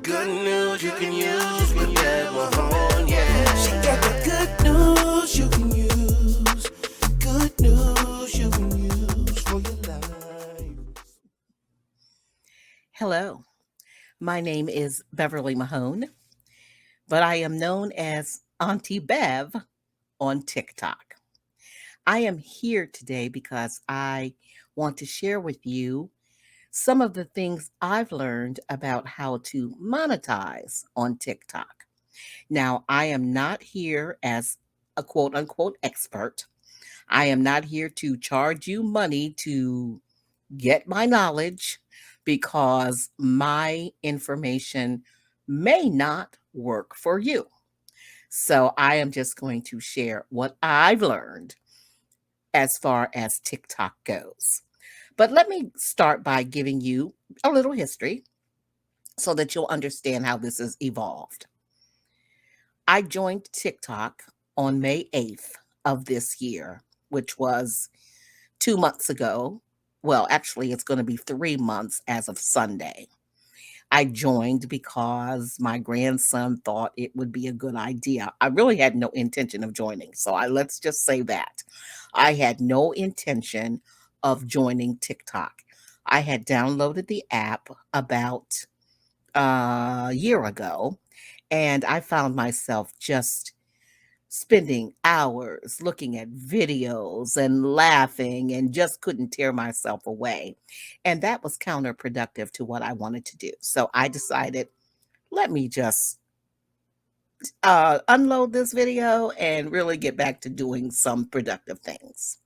Good news you can use with Bev Mahone, yeah. She got the good news you can use. Good news you can use for your life. Hello, my name is Beverly Mahone, but I am known as Auntie Bev on TikTok. I am here today because I want to share with you some of the things I've learned about how to monetize on TikTok. Now, I am not here as a quote unquote expert. I am not here to charge you money to get my knowledge because my information may not work for you. So I am just going to share what I've learned as far as TikTok goes. But let me start by giving you a little history so that you'll understand how this has evolved. I joined TikTok on May 8th of this year, which was 2 months ago. Well, actually, it's going to be 3 months as of Sunday. I joined because my grandson thought it would be a good idea. I really had no intention of joining. So let's just say that. I had no intention of joining TikTok. I had downloaded the app about a year ago, and I found myself just spending hours looking at videos and laughing and just couldn't tear myself away. And that was counterproductive to what I wanted to do. So I decided, let me just unload this video and really get back to doing some productive things.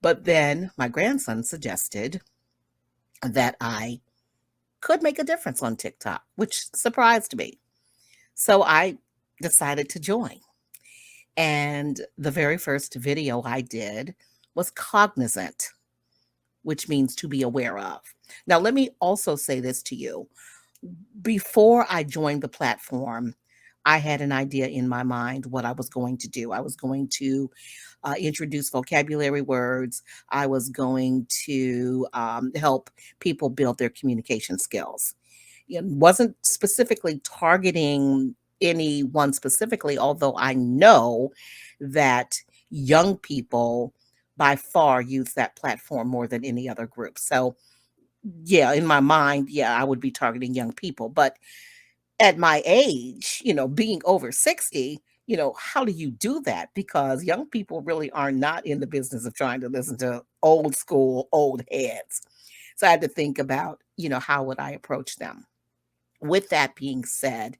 But then my grandson suggested that I could make a difference on TikTok, which surprised me. So I decided to join. And the very first video I did was cognizant, which means to be aware of. Now, let me also say this to you. Before I joined the platform, I had an idea in my mind what I was going to do. I was going to introduce vocabulary words. I was going to help people build their communication skills. It wasn't specifically targeting anyone specifically, although I know that young people by far use that platform more than any other group. So, yeah, in my mind, yeah, I would be targeting young people. But at my age, being over 60, how do you do that? Because young people really are not in the business of trying to listen to old school, old heads. So I had to think about, how would I approach them? With that being said,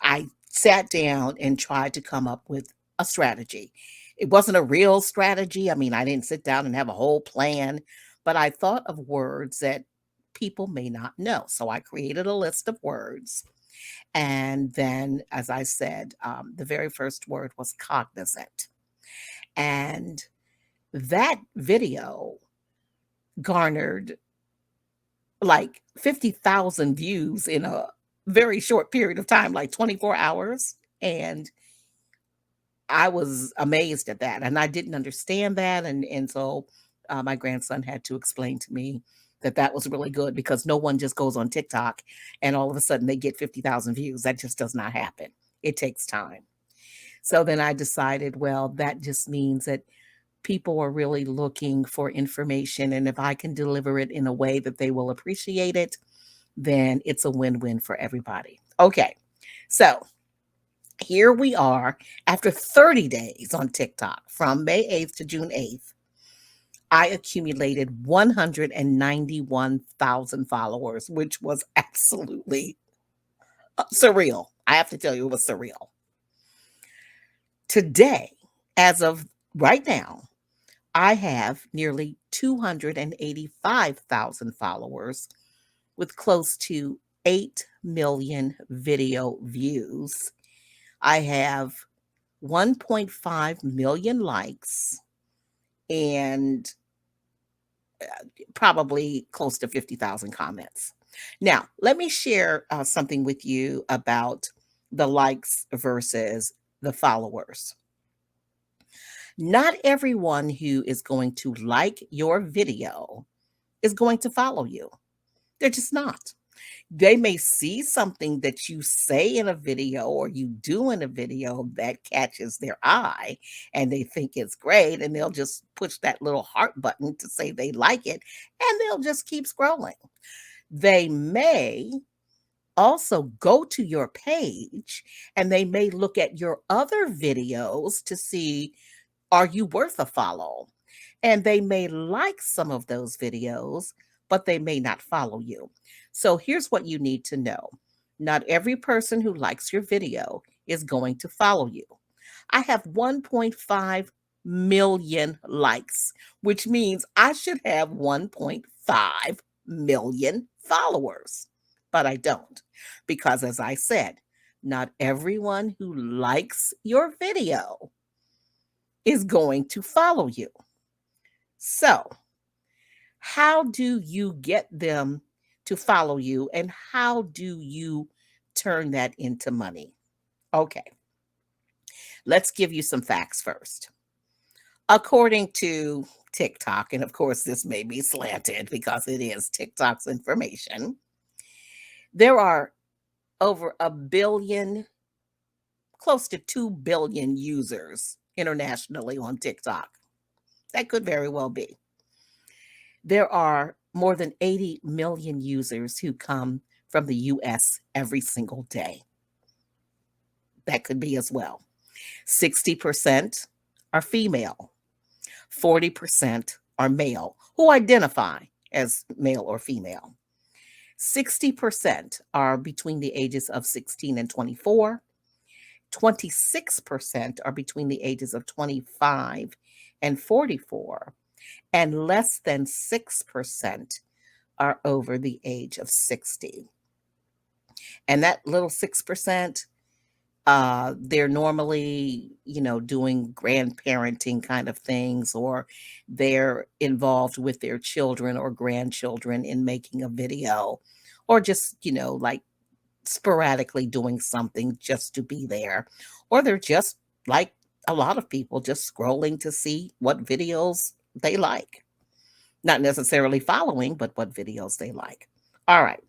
I sat down and tried to come up with a strategy. It wasn't a real strategy. I mean, I didn't sit down and have a whole plan, but I thought of words that people may not know. So I created a list of words. And then, as I said, the very first word was cognizant. And that video garnered like 50,000 views in a very short period of time, like 24 hours. And I was amazed at that. And I didn't understand that. And so my grandson had to explain to me that that was really good because no one just goes on TikTok and all of a sudden they get 50,000 views. That just does not happen. It takes time. So then I decided, well, that just means that people are really looking for information. And if I can deliver it in a way that they will appreciate it, then it's a win win for everybody. Okay. So here we are after 30 days on TikTok from May 8th to June 8th. I accumulated 191,000 followers, which was absolutely surreal. I have to tell you, it was surreal. Today, as of right now, I have nearly 285,000 followers with close to 8 million video views. I have 1.5 million likes and probably close to 50,000 comments. Now, let me share something with you about the likes versus the followers. Not everyone who is going to like your video is going to follow you. They're just not. They may see something that you say in a video or you do in a video that catches their eye and they think it's great, and they'll just push that little heart button to say they like it, and they'll just keep scrolling. They may also go to your page and they may look at your other videos to see, are you worth a follow? And they may like some of those videos, but they may not follow you. So here's what you need to know. Not every person who likes your video is going to follow you. I have 1.5 million likes, which means I should have 1.5 million followers, but I don't. Because as I said, not everyone who likes your video is going to follow you. So, how do you get them to follow you, and how do you turn that into money? Okay, let's give you some facts first. According to TikTok, and of course, this may be slanted because it is TikTok's information, there are over a billion, close to 2 billion users internationally on TikTok. That could very well be. There are more than 80 million users who come from the US every single day. That could be as well. 60% are female, 40% are male who identify as male or female. 60% are between the ages of 16 and 24. 26% are between the ages of 25 and 44. And less than 6% are over the age of 60. And that little 6%, they're normally, doing grandparenting kind of things, or they're involved with their children or grandchildren in making a video, or just, like sporadically doing something just to be there. Or they're just like a lot of people, just scrolling to see what videos they like. Not necessarily following, but what videos they like. All right.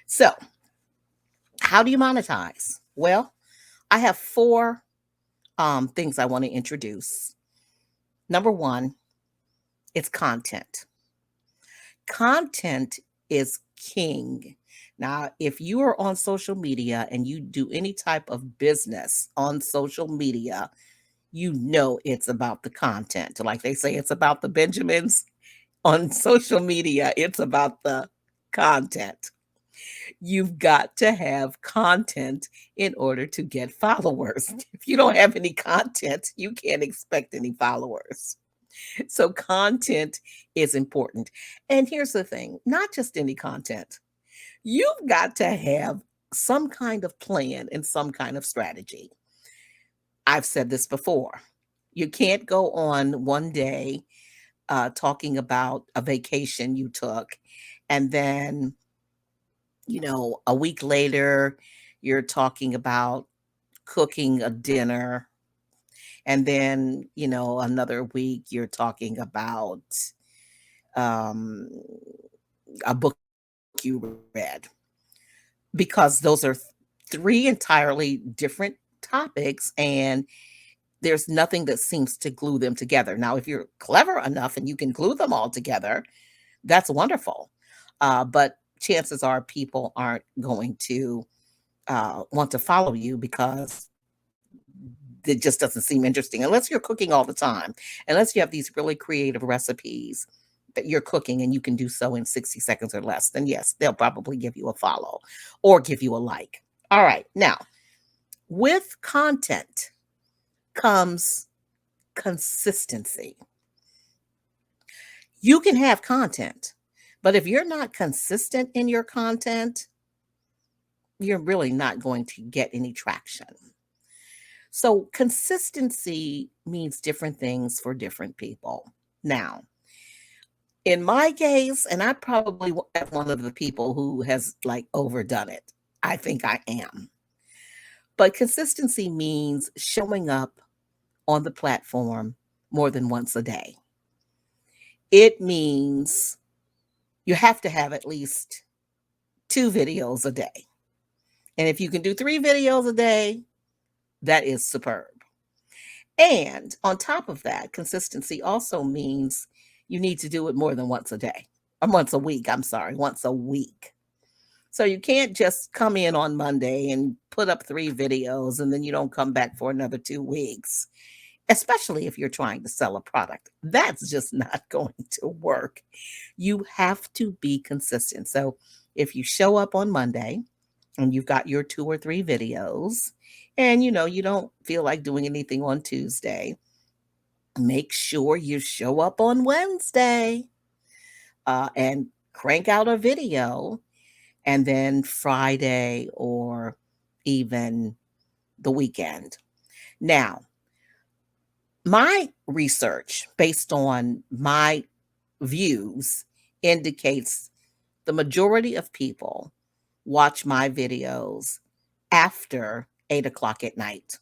So, how do you monetize? Well, I have 4 things I want to introduce. Number 1, it's content. Content is king. Now, if you are on social media and you do any type of business on social media, you know it's about the content. Like they say, it's about the Benjamins. On social media, it's about the content. You've got to have content in order to get followers. If you don't have any content, you can't expect any followers. So content is important. And here's the thing, not just any content. You've got to have some kind of plan and some kind of strategy. I've said this before. You can't go on one day talking about a vacation you took, and then, a week later, you're talking about cooking a dinner, and then, another week, you're talking about um, a book you read, because those are 3 entirely different topics, and there's nothing that seems to glue them together. Now, if you're clever enough and you can glue them all together, that's wonderful. But chances are people aren't going to want to follow you because it just doesn't seem interesting. Unless you're cooking all the time, unless you have these really creative recipes that you're cooking and you can do so in 60 seconds or less, then yes, they'll probably give you a follow or give you a like. All right. Now, with content comes consistency. You can have content, but if you're not consistent in your content, you're really not going to get any traction. So consistency means different things for different people. Now, in my case, and I probably am one of the people who has like overdone it. I think I am. But consistency means showing up on the platform more than once a day. It means you have to have at least 2 videos a day. And if you can do 3 videos a day, that is superb. And on top of that, consistency also means you need to do it more than once a day, or once a week. I'm sorry, once a week. So you can't just come in on Monday and put up 3 videos and then you don't come back for another 2 weeks, especially if you're trying to sell a product. That's just not going to work. You have to be consistent. So if you show up on Monday and you've got your 2 or 3 videos and you don't feel like doing anything on Tuesday, make sure you show up on Wednesday and crank out a video, and then Friday or even the weekend. Now, my research based on my views indicates the majority of people watch my videos after 8 o'clock at night.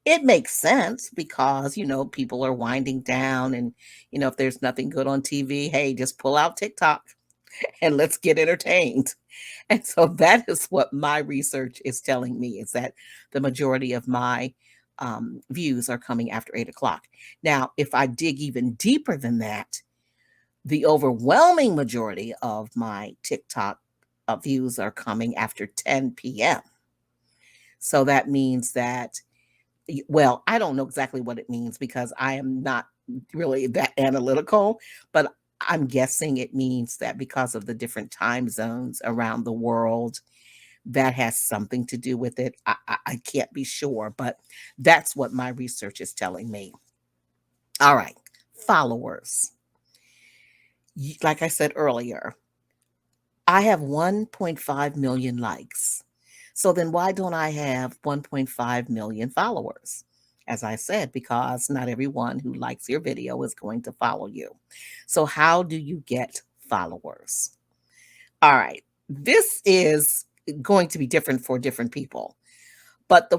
It makes sense because, people are winding down and, if there's nothing good on TV, hey, just pull out TikTok and let's get entertained. And so that is what my research is telling me, is that the majority of my views are coming after 8 o'clock. Now, if I dig even deeper than that, the overwhelming majority of my TikTok views are coming after 10 p.m. So that means that, well, I don't know exactly what it means because I am not really that analytical, but I'm guessing it means that because of the different time zones around the world, that has something to do with it. I can't be sure, but that's what my research is telling me. All right, followers. Like I said earlier, I have 1.5 million likes. So then why don't I have 1.5 million followers? As I said, because not everyone who likes your video is going to follow you. So how do you get followers? All right, this is going to be different for different people. But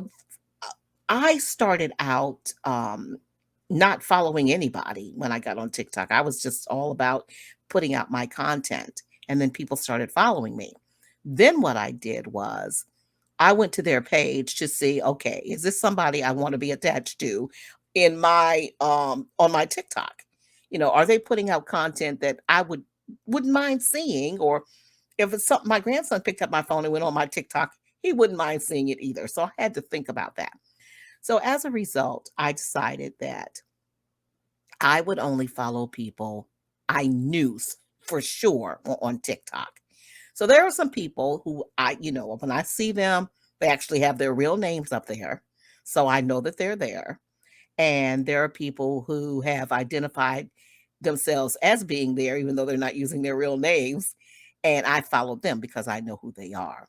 I started out not following anybody when I got on TikTok. I was just all about putting out my content, and then people started following me. Then what I did was I went to their page to see, okay, is this somebody I want to be attached to in my on my TikTok? Are they putting out content that I wouldn't mind seeing? Or if it's something my grandson picked up my phone and went on my TikTok, he wouldn't mind seeing it either. So I had to think about that. So as a result, I decided that I would only follow people I knew for sure on TikTok. So there are some people who when I see them, they actually have their real names up there. So I know that they're there. And there are people who have identified themselves as being there, even though they're not using their real names. And I followed them because I know who they are.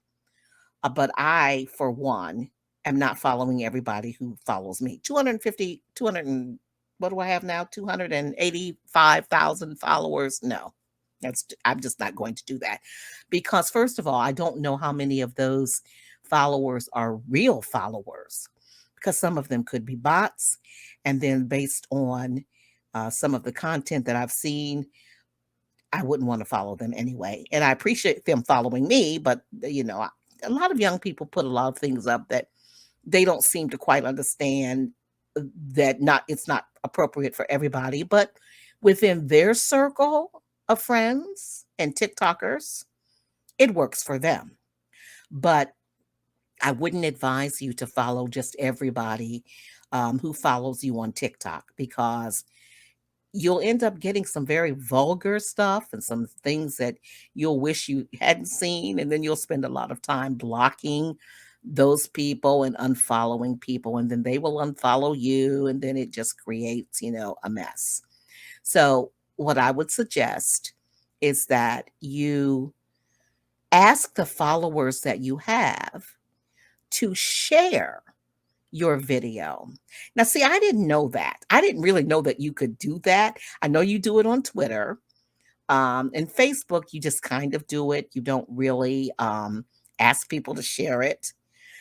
But I, for one, am not following everybody who follows me. 250, 200, what do I have now? 285,000 followers. No, I'm just not going to do that. Because first of all, I don't know how many of those followers are real followers, because some of them could be bots. And then based on some of the content that I've seen, I wouldn't want to follow them anyway. And I appreciate them following me, but a lot of young people put a lot of things up that they don't seem to quite understand, that it's not appropriate for everybody, but within their circle of friends and TikTokers, it works for them. But I wouldn't advise you to follow just everybody who follows you on TikTok, because you'll end up getting some very vulgar stuff and some things that you'll wish you hadn't seen. And then you'll spend a lot of time blocking those people and unfollowing people. And then they will unfollow you. And then it just creates, a mess. So what I would suggest is that you ask the followers that you have to share your video. Now, see, I didn't know that. I didn't really know that you could do that. I know you do it on Twitter. And Facebook, you just kind of do it. You don't really ask people to share it.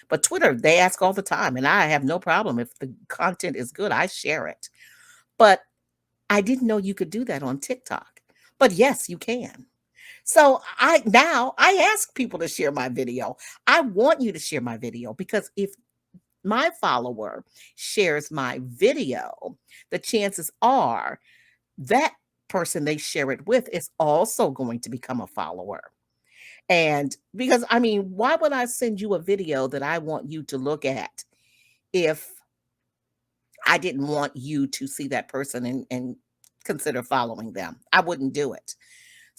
But Twitter, they ask all the time, and I have no problem. If the content is good, I share it. But I didn't know you could do that on TikTok. But yes, you can. So I ask people to share my video. I want you to share my video because if my follower shares my video, the chances are that person they share it with is also going to become a follower. And because I mean, why would I send you a video that I want you to look at if I didn't want you to see that person and consider following them? I wouldn't do it.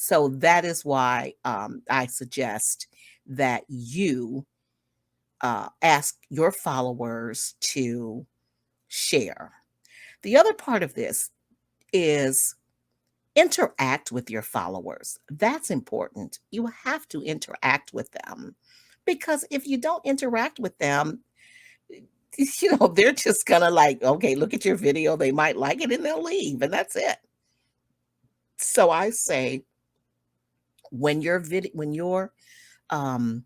So that is why I suggest that you ask your followers to share. The other part of this is interact with your followers. That's important. You have to interact with them because if you don't interact with them, they're just gonna like, okay, look at your video. They might like it and they'll leave, and that's it. So I say when your um,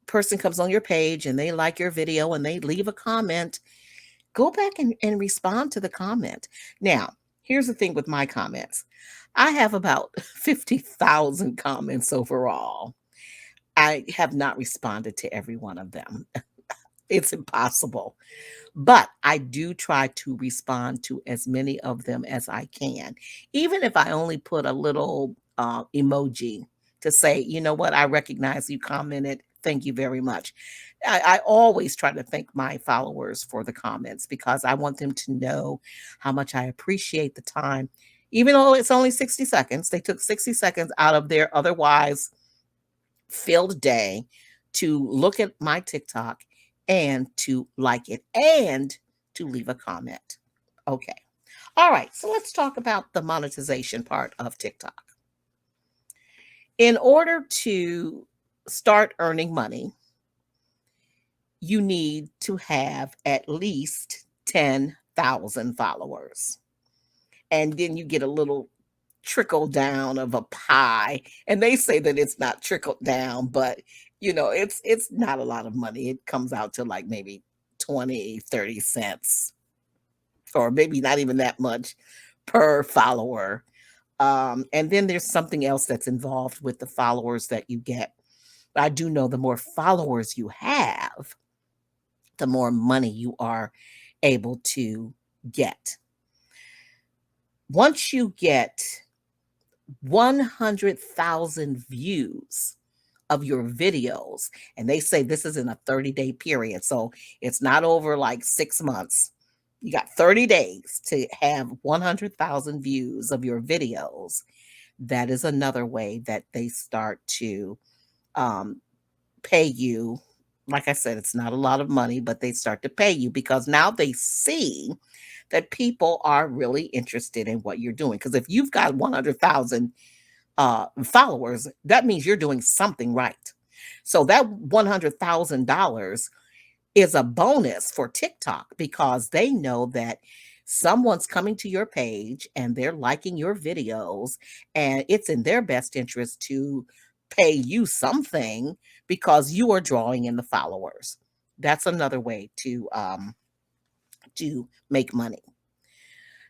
person comes on your page and they like your video and they leave a comment, go back and respond to the comment. Now, here's the thing with my comments. I have about 50,000 comments overall. I have not responded to every one of them. It's impossible. But I do try to respond to as many of them as I can, even if I only put a little emoji to say, you know what, I recognize you commented. Thank you very much. I always try to thank my followers for the comments because I want them to know how much I appreciate the time. Even though it's only 60 seconds, they took 60 seconds out of their otherwise filled day to look at my TikTok and to like it and to leave a comment. Okay. All right. So let's talk about the monetization part of TikTok. In order to start earning money, you need to have at least 10,000 followers. And then you get a little trickle down of a pie. And they say that it's not trickled down, but it's not a lot of money. It comes out to like maybe 20, 30 cents, or maybe not even that much per follower. And then there's something else that's involved with the followers that you get. I do know the more followers you have, the more money you are able to get. Once you get 100,000 views of your videos, and they say this is in a 30-day period, so it's not over like 6 months. You got 30 days to have 100,000 views of your videos. That is another way that they start to pay you. Like I said, it's not a lot of money, but they start to pay you because now they see that people are really interested in what you're doing. Because if you've got 100,000 followers, that means you're doing something right. So that $100,000 is a bonus for TikTok because they know that someone's coming to your page and they're liking your videos, and it's in their best interest to pay you something because you are drawing in the followers. That's another way to make money.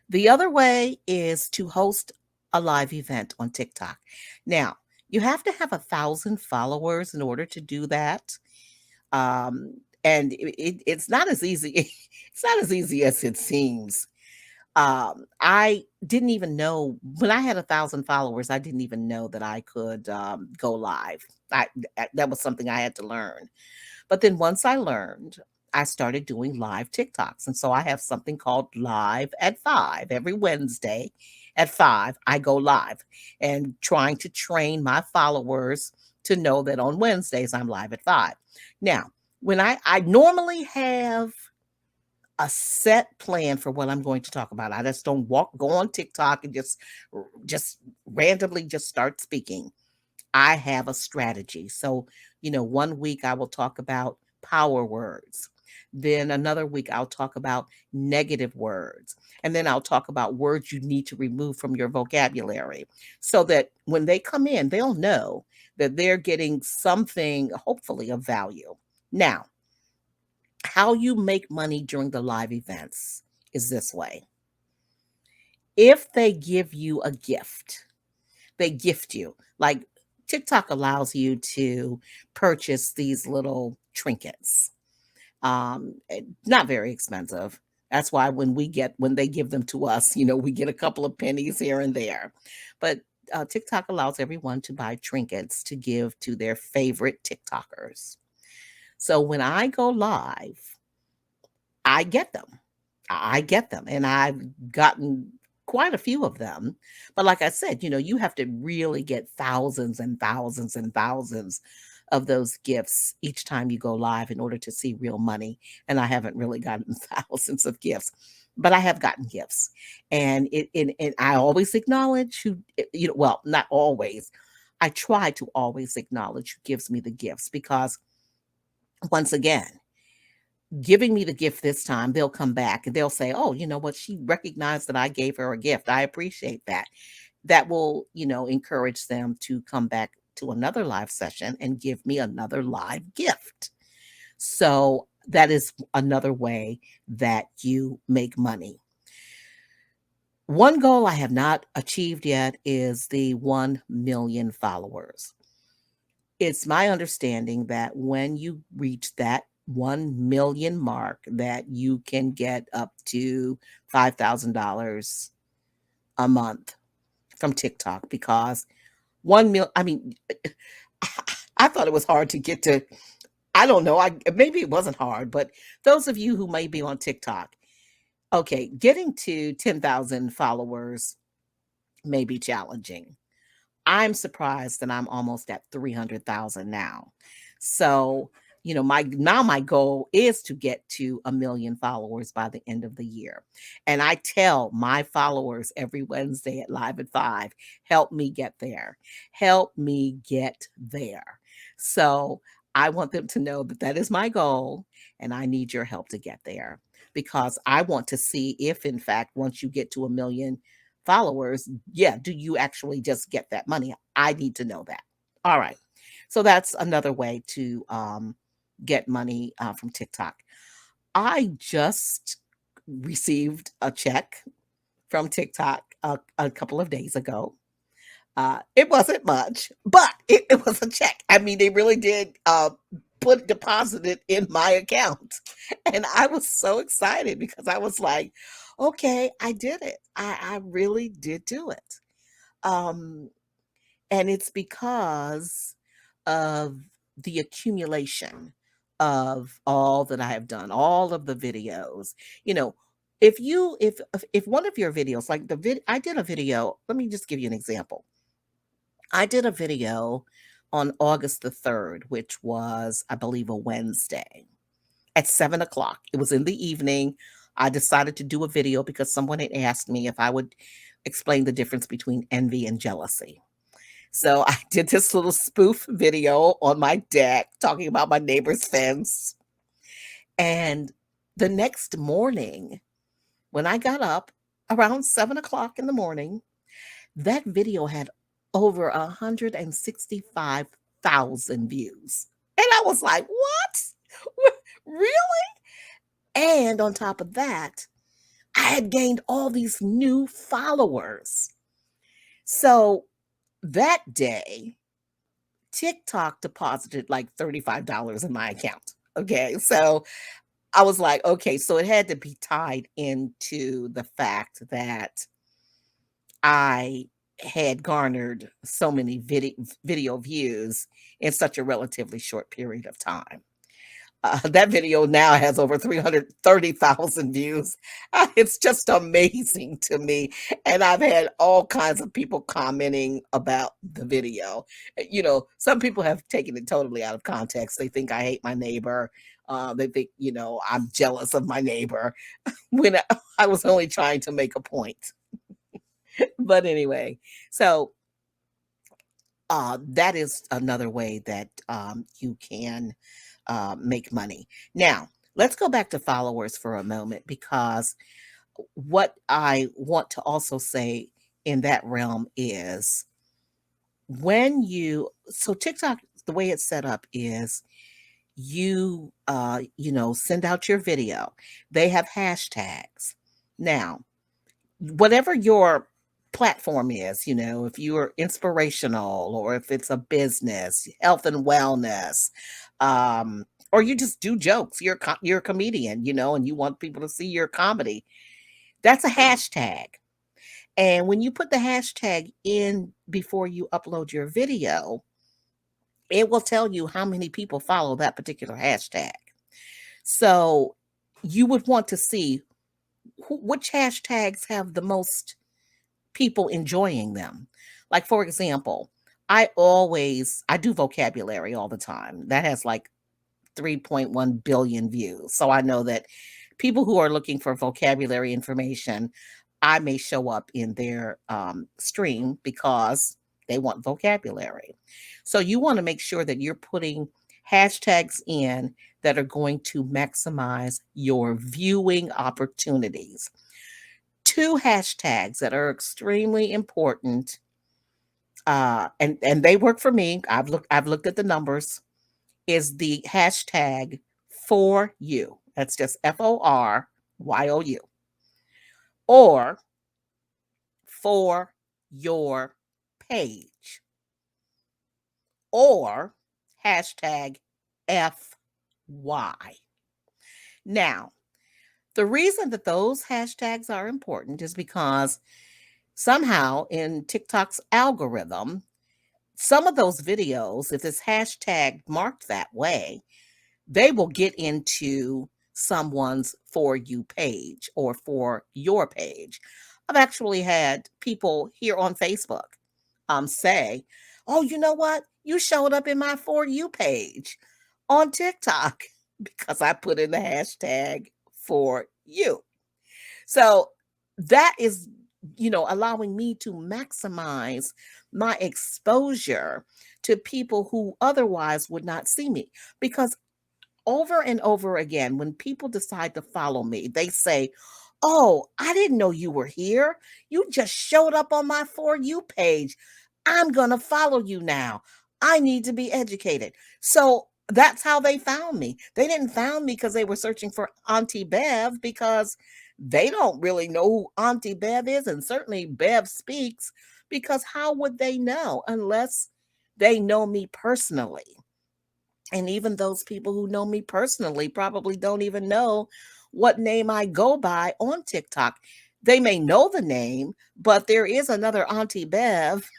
The other way is to host a live event on TikTok. Now, you have to have 1,000 followers in order to do that. And it's not as easy. It's not as easy as it seems. I didn't even know when I had 1,000 followers. I didn't even know that I could go live. That was something I had to learn. But then once I learned, I started doing live TikToks. And so I have something called Live at 5. Every Wednesday at 5, I go live and trying to train my followers to know that on Wednesdays I'm live at 5. Now, when I normally have a set plan for what I'm going to talk about. I just don't go on TikTok and just randomly just start speaking. I have a strategy. So, 1 week I will talk about power words. Then another week I'll talk about negative words. And then I'll talk about words you need to remove from your vocabulary so that when they come in, they'll know that they're getting something, hopefully, of value. Now, how you make money during the live events is this way. If they give you a gift, they gift you. Like TikTok allows you to purchase these little trinkets. Not very expensive. That's why when they give them to us, we get a couple of pennies here and there. But TikTok allows everyone to buy trinkets to give to their favorite TikTokers. So when I go live, I get them. I get them, and I've gotten quite a few of them. But like I said, you have to really get thousands and thousands and thousands of those gifts each time you go live in order to see real money. And I haven't really gotten thousands of gifts, but I have gotten gifts. And I always acknowledge who, well, not always. I try to always acknowledge who gives me the gifts because once again, giving me the gift this time, they'll come back and they'll say, "Oh, you know what? She recognized that I gave her a gift. I appreciate that." That will, encourage them to come back to another live session and give me another live gift. So that is another way that you make money. One goal I have not achieved yet is the 1 million followers. It's my understanding that when you reach that 1 million mark, that you can get up to $5,000 a month from TikTok because 1 mil, I mean, I thought it was hard to get to, I don't know, maybe it wasn't hard, but those of you who may be on TikTok, okay, getting to 10,000 followers may be challenging. I'm surprised that I'm almost at 300,000 now. So, my goal is to get to 1 million followers by the end of the year. And I tell my followers every Wednesday at Live at 5, help me get there. Help me get there. So I want them to know that that is my goal and I need your help to get there because I want to see if, in fact, once you get to 1 million followers, do you actually just get that money? I need to know that. All right. So that's another way to get money from TikTok. I just received a check from TikTok a couple of days ago. It wasn't much, but it was a check. I mean, they really did deposit it in my account. And I was so excited because I was like, okay, I did it. I really did do it. And it's because of the accumulation of all that I have done, all of the videos. If one of your videos, like I did a video, let me just give you an example. I did a video on August the 3rd, which was, I believe, a Wednesday at 7 o'clock. It was in the evening. I decided to do a video because someone had asked me if I would explain the difference between envy and jealousy. So I did this little spoof video on my deck talking about my neighbor's fence. And the next morning, when I got up around 7 o'clock in the morning, that video had over 165,000 views. And I was like, what? Really? And on top of that, I had gained all these new followers. So that day, TikTok deposited like $35 in my account. Okay. So I was like, okay, so it had to be tied into the fact that I had garnered so many video views in such a relatively short period of time. That video now has over 330,000 views. It's just amazing to me. And I've had all kinds of people commenting about the video. Some people have taken it totally out of context. They think I hate my neighbor. They think, I'm jealous of my neighbor when I was only trying to make a point. But anyway, so that is another way that you can make money. Now, let's go back to followers for a moment because what I want to also say in that realm is so TikTok, the way it's set up is you send out your video. They have hashtags. Now, whatever your platform is, if you are inspirational or if it's a business, health and wellness, or you just do jokes, you're a comedian, and you want people to see your comedy. That's a hashtag. And when you put the hashtag in before you upload your video, it will tell you how many people follow that particular hashtag. So you would want to see which hashtags have the most people enjoying them. Like, for example, I do vocabulary all the time. That has like 3.1 billion views. So I know that people who are looking for vocabulary information, I may show up in their stream because they want vocabulary. So you want to make sure that you're putting hashtags in that are going to maximize your viewing opportunities. Two hashtags that are extremely important, and they work for me. I've looked at the numbers. Is the hashtag for you? That's just FORYOU, or for your page, or hashtag FY. Now, the reason that those hashtags are important is because somehow in TikTok's algorithm, some of those videos, if it's hashtag marked that way, they will get into someone's For You page or for your page. I've actually had people here on Facebook say, "Oh, you know what? You showed up in my For You page on TikTok because I put in the hashtag for you." So that is, allowing me to maximize my exposure to people who otherwise would not see me. Because over and over again, when people decide to follow me, they say, "Oh, I didn't know you were here. You just showed up on my For You page. I'm going to follow you now. I need to be educated." So that's how they found me. They didn't found me because they were searching for Auntie Bev, because they don't really know who Auntie Bev is. And certainly Bev Speaks, because how would they know unless they know me personally? And even those people who know me personally probably don't even know what name I go by on TikTok. They may know the name, but there is another Auntie Bev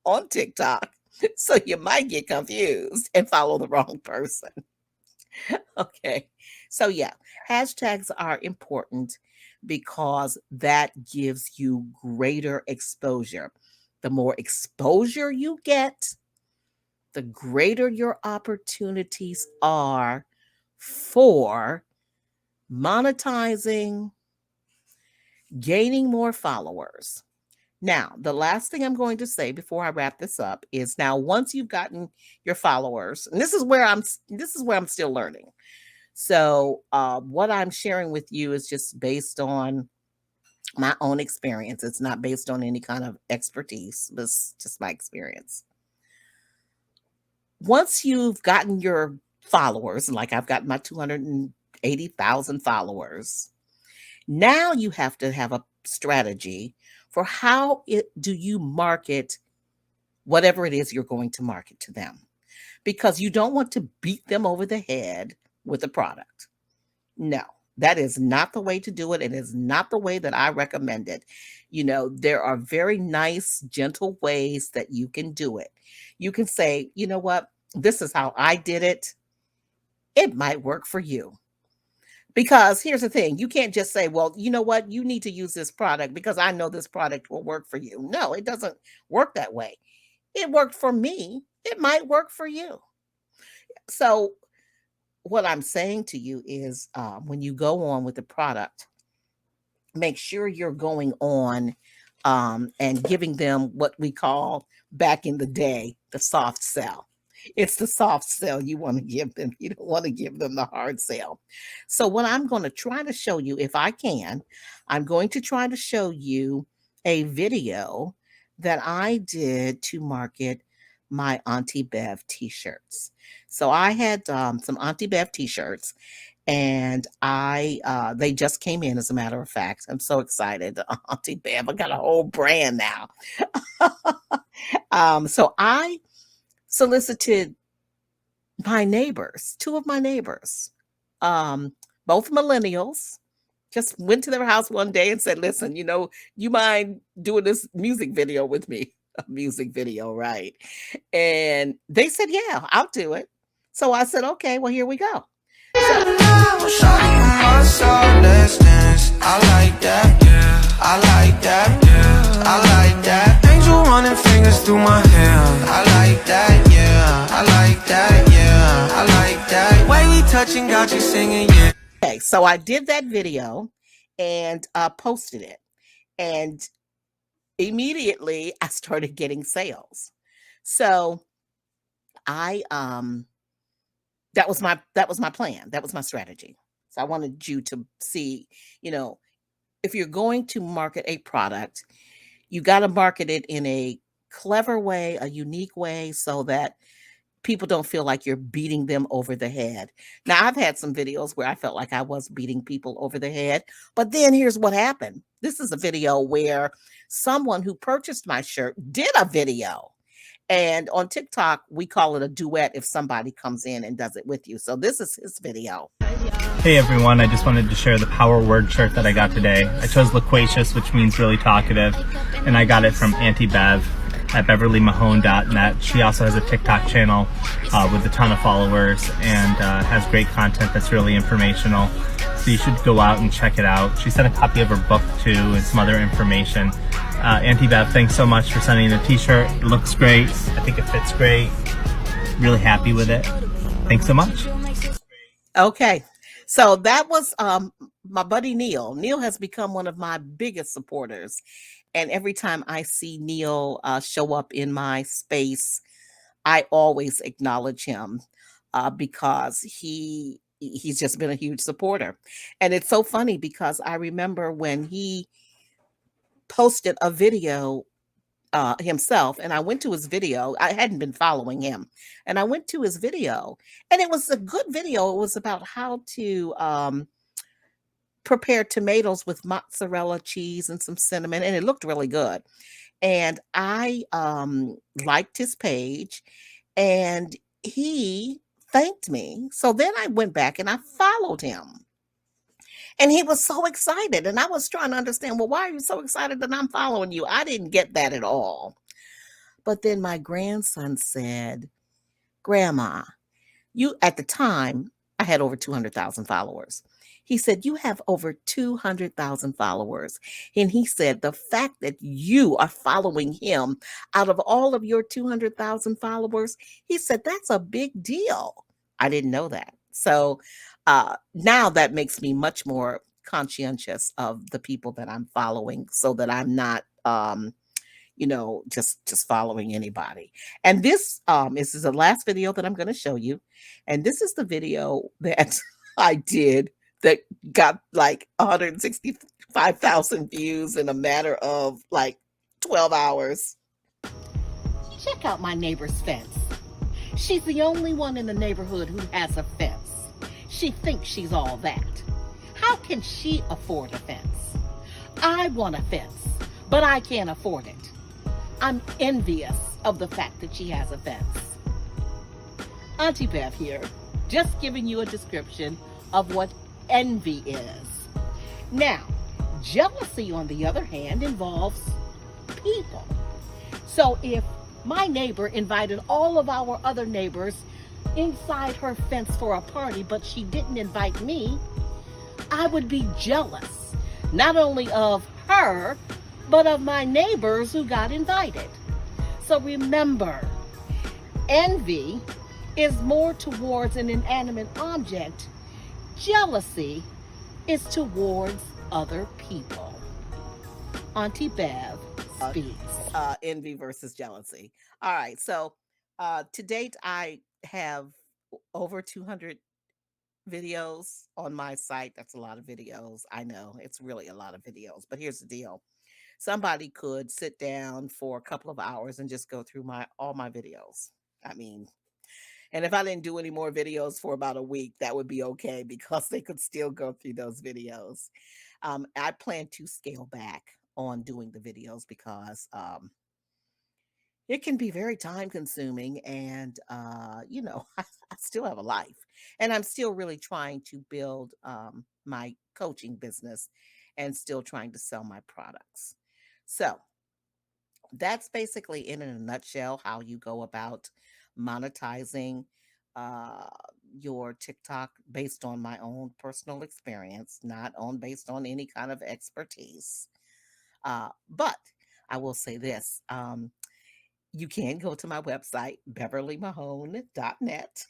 on TikTok. So you might get confused and follow the wrong person. Okay. So, yeah, hashtags are important because that gives you greater exposure. The more exposure you get, the greater your opportunities are for monetizing, gaining more followers. Now, the last thing I'm going to say before I wrap this up is, now once you've gotten your followers, and this is where I'm still learning. So, what I'm sharing with you is just based on my own experience. It's not based on any kind of expertise, but it's just my experience. Once you've gotten your followers, like I've got my 280,000 followers, now you have to have a strategy for how do you market whatever it is you're going to market to them, because you don't want to beat them over the head with a product. No, that is not the way to do it. It is not the way that I recommend it. There are very nice, gentle ways that you can do it. You can say, "You know what? This is how I did it. It might work for you." Because here's the thing, you can't just say, "Well, you know what? You need to use this product because I know this product will work for you." No, it doesn't work that way. It worked for me. It might work for you. So, what I'm saying to you is, when you go on with the product, make sure you're going on and giving them what we call back in the day the soft sell. It's the soft sell you want to give them. You don't want to give them the hard sell. So, what I'm going to try to show you, if I can, I'm going to try to show you a video that I did to market my Auntie Bev t shirts. So, I had some Auntie Bev t shirts, And they just came in, as a matter of fact. I'm so excited. Auntie Bev, I got a whole brand now. So I solicited my neighbors, two of my neighbors, both millennials. Just went to their house one day and said, listen, you mind doing this music video with me? A music video, right? And they said, yeah, I'll do it. So I said, okay, well, here we go. I like that, yeah. I like that, yeah. I like that. Angel running fingers through my hair. I like that, yeah. I like that, yeah. I like that. Way we touching got you singing, yeah. Okay, so I did that video and posted it. And immediately I started getting sales. So I that was my plan. That was my strategy. So I wanted you to see, if you're going to market a product, you got to market it in a clever way, a unique way, so that people don't feel like you're beating them over the head. Now, I've had some videos where I felt like I was beating people over the head, but then here's what happened. This is a video where someone who purchased my shirt did a video. And on TikTok, we call it a duet if somebody comes in and does it with you. So this is his video. Hey everyone, I just wanted to share the Power Word shirt that I got today. I chose loquacious, which means really talkative, and I got it from Auntie Bev at beverlymahone.net. She also has a TikTok channel with a ton of followers and has great content that's really informational. So you should go out and check it out. She sent a copy of her book too and some other information. Auntie Bev, thanks so much for sending the t-shirt. It looks great. I think it fits great. Really happy with it. Thanks so much. Okay. So that was my buddy Neil. Neil has become one of my biggest supporters. And every time I see Neil show up in my space, I always acknowledge him because he's just been a huge supporter. And it's so funny because I remember when he posted a video himself, and I went to his video. I hadn't been following him, and I went to his video, and it was a good video. It was about how to prepare tomatoes with mozzarella cheese and some cinnamon, and it looked really good. And I liked his page, and he thanked me. So then I went back and I followed him. And he was so excited. And I was trying to understand, well, why are you so excited that I'm following you? I didn't get that at all. But then my grandson said, Grandma, at the time, I had over 200,000 followers. He said, you have over 200,000 followers. And he said, the fact that you are following him out of all of your 200,000 followers, he said, that's a big deal. I didn't know that. So now that makes me much more conscientious of the people that I'm following so that I'm not, just following anybody. And this is the last video that I'm going to show you. And this is the video that I did that got like 165,000 views in a matter of like 12 hours. Check out my neighbor's fence. She's the only one in the neighborhood who has a fence. She thinks she's all that. How can she afford a fence? I want a fence, but I can't afford it. I'm envious of the fact that she has a fence. Auntie Bev here, just giving you a description of what envy is. Now, jealousy, on the other hand, involves people. So if my neighbor invited all of our other neighbors inside her fence for a party, but she didn't invite me, I would be jealous, not only of her, but of my neighbors who got invited. So remember, envy is more towards an inanimate object. Jealousy is towards other people. Auntie Bev speaks. Envy versus jealousy. All right. So to date, I have over 200 videos on my site. That's a lot of videos. I know it's really a lot of videos, but here's the deal. Somebody could sit down for a couple of hours and just go through all my videos. I mean, And if I didn't do any more videos for about a week, that would be okay because they could still go through those videos. I plan to scale back on doing the videos because it can be very time consuming and I still have a life and I'm still really trying to build my coaching business and still trying to sell my products. So that's basically in a nutshell how you go about monetizing uh your TikTok based on my own personal experience, not on based on any kind of expertise. But I will say this. You can go to my website, beverlymahone.net,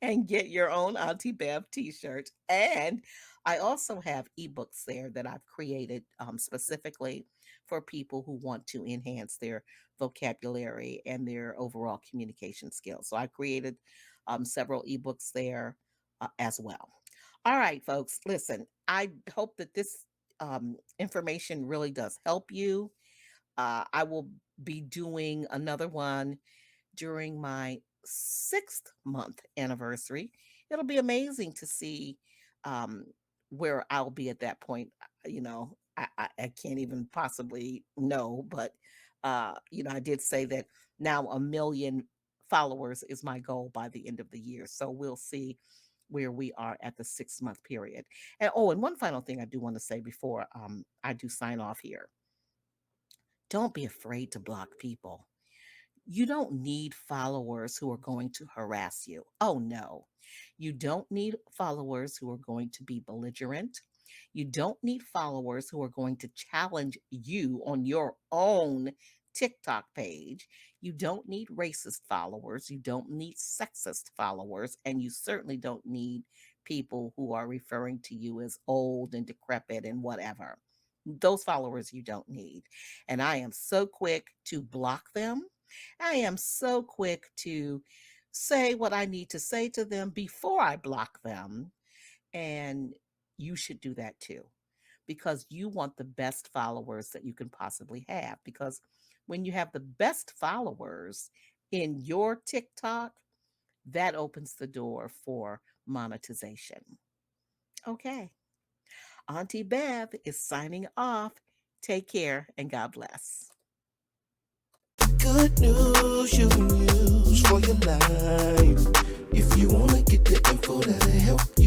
and get your own Auntie Bev t-shirt. And I also have ebooks there that I've created specifically for people who want to enhance their vocabulary and their overall communication skills. So I created several ebooks there as well. All right, folks, listen, I hope that this information really does help you. I will be doing another one during my 6th month anniversary. It'll be amazing to see um, where I'll be at that point. I can't even possibly know, but I did say that now 1 million followers is my goal by the end of the year. So we'll see where we are at the 6-month period. And one final thing I do want to say before I do sign off here. Don't be afraid to block people. You don't need followers who are going to harass you. Oh, no. You don't need followers who are going to be belligerent. You don't need followers who are going to challenge you on your own TikTok page. You don't need racist followers. You don't need sexist followers. And you certainly don't need people who are referring to you as old and decrepit and whatever. Those followers you don't need. And I am so quick to block them. I am so quick to say what I need to say to them before I block them. And you should do that too, because you want the best followers that you can possibly have. Because when you have the best followers in your TikTok, that opens the door for monetization. Okay. Auntie Bev is signing off. Take care and God bless. Good news you can use for your life. If you wanna get the info that'll help you